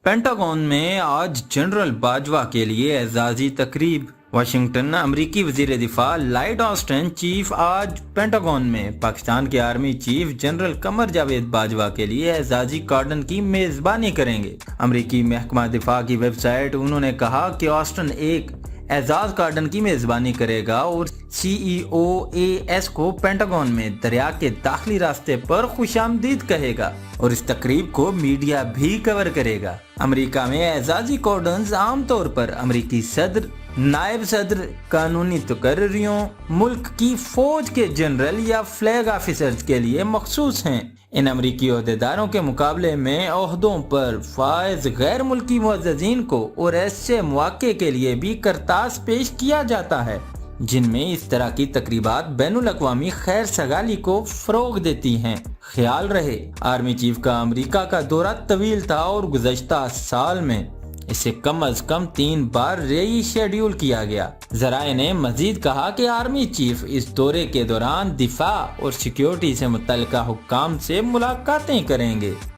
Pentagon में आज general Bajwa के लिए एजाजी तकरीब। वाशिंगटन। अमरीकी वजीर दिफा लॉयड ऑस्टिन चीफ आज पेंटागन में पाकिस्तान के army chief general Qamar Javed Bajwa के लिए एजाजी कार्डन की मेजबानी करेंगे। अमरीकी महकमा दिफा की वेबसाइट उन्होंने कहा कि ऑस्टिन एक एजाज कार्डन की मेजबानी करेगा और CEOAS को पेंटागन में दरिया के दाखिली रास्ते पर खुशामदीद कहेगा और इस तकरीब को मीडिया भी कवर करेगा। अमेरिका में एजाजी कार्डन्स आमतौर पर अमेरिकी सदर, नायब सदर, कानूनी तकर्रियों, मुल्क की फौज के जनरल या फ्लैग ऑफिसर्स के लिए मखसूस हैं। इन अमरीकी ओहदेदारों के मुकाबले में ओहदों पर फायज गैर मुल्की मुअज़्ज़ज़ीन को और ऐसे मौके के लिए भी करतास पेश किया जाता है जिनमें इस तरह की तकरीबात बैनुल अक़वामी खैर सगाली को फरोग देती हैं। ख्याल रहे, आर्मी चीफ का अमेरिका का दौरा तवील था और गुज़श्ता साल में इसे कम अज कम 3 बार री शेड्यूल किया गया। जराए ने मजीद कहा कि आर्मी चीफ इस दौरे के दौरान दिफा और सिक्योरिटी से मुतल्लिका हुक्काम से मुलाकातें करेंगे।